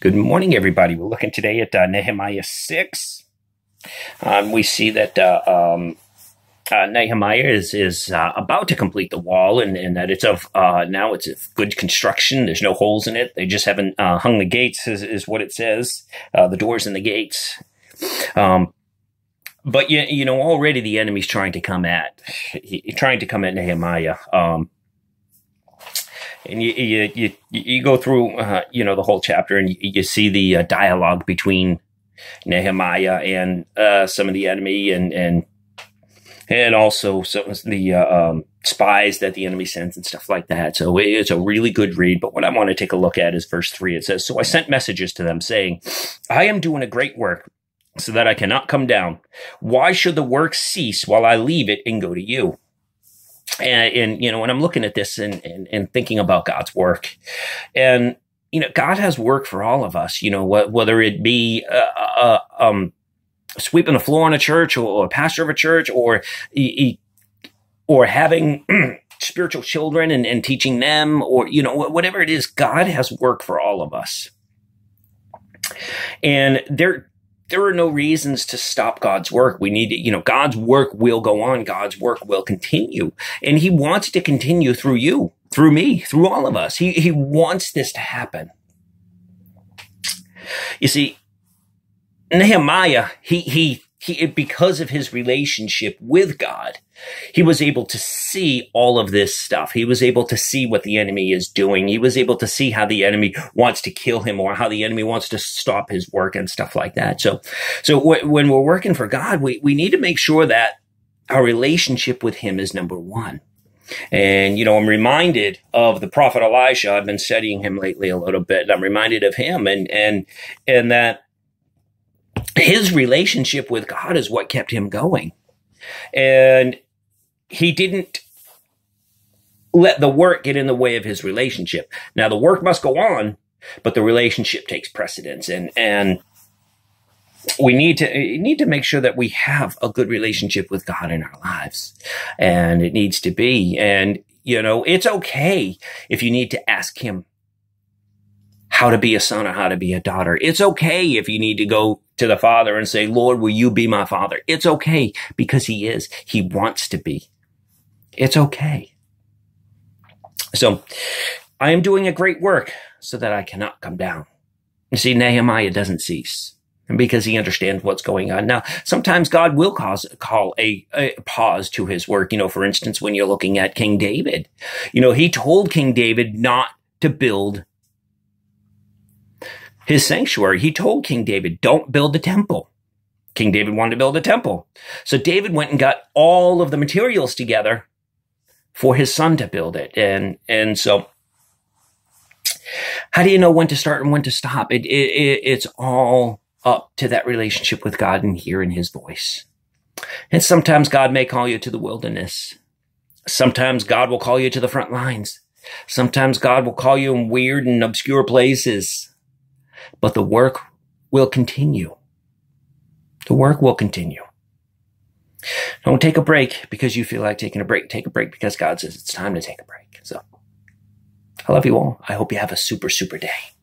Good morning, everybody. We're looking today at Nehemiah 6. We see that Nehemiah is about to complete the wall, and that it's now it's of good construction. There's no holes in it. They just haven't hung the gates, is what it says, the doors and the gates. But you know, already the enemy's trying to come at Nehemiah. And you go through, the whole chapter, and you see the dialogue between Nehemiah and some of the enemy, and also some of the spies that the enemy sends and stuff like that. So it's a really good read. But what I want to take a look at is verse 3. It says, "So I sent messages to them saying, I am doing a great work, so that I cannot come down. Why should the work cease while I leave it and go to you?" And when I'm looking at this and thinking about God's work, and, God has work for all of us, whether it be sweeping the floor in a church, or a pastor of a church, or having spiritual children and teaching them, or, whatever it is, God has work for all of us. And there are no reasons to stop God's work. We need to, God's work will go on. God's work will continue. And he wants to continue through you, through me, through all of us. He wants this to happen. You see, Nehemiah, he because of his relationship with God, he was able to see all of this stuff. He was able to see what the enemy is doing. He was able to see how the enemy wants to kill him, or how the enemy wants to stop his work and stuff like that. So when we're working for God, we need to make sure that our relationship with him is number one. And, I'm reminded of the prophet Elisha. I've been studying him lately a little bit, and I'm reminded of him and that his relationship with God is what kept him going. And he didn't let the work get in the way of his relationship. Now, the work must go on, but the relationship takes precedence. And we need to make sure that we have a good relationship with God in our lives. And it needs to be. And, it's okay if you need to ask him how to be a son or how to be a daughter. It's okay if you need to go to the Father and say, "Lord, will you be my Father?" It's okay, because he is. He wants to be. It's okay. So I am doing a great work, so that I cannot come down. You see, Nehemiah doesn't cease, and because he understands what's going on. Now, sometimes God will call a pause to his work. For instance, when you're looking at King David, he told King David not to build his sanctuary. He told King David, "Don't build the temple." King David wanted to build a temple. So David went and got all of the materials together for his son to build it. And so how do you know when to start and when to stop? It's all up to that relationship with God and hearing his voice. And sometimes God may call you to the wilderness. Sometimes God will call you to the front lines. Sometimes God will call you in weird and obscure places. But the work will continue. The work will continue. Don't take a break because you feel like taking a break. Take a break because God says it's time to take a break. So I love you all. I hope you have a super, super day.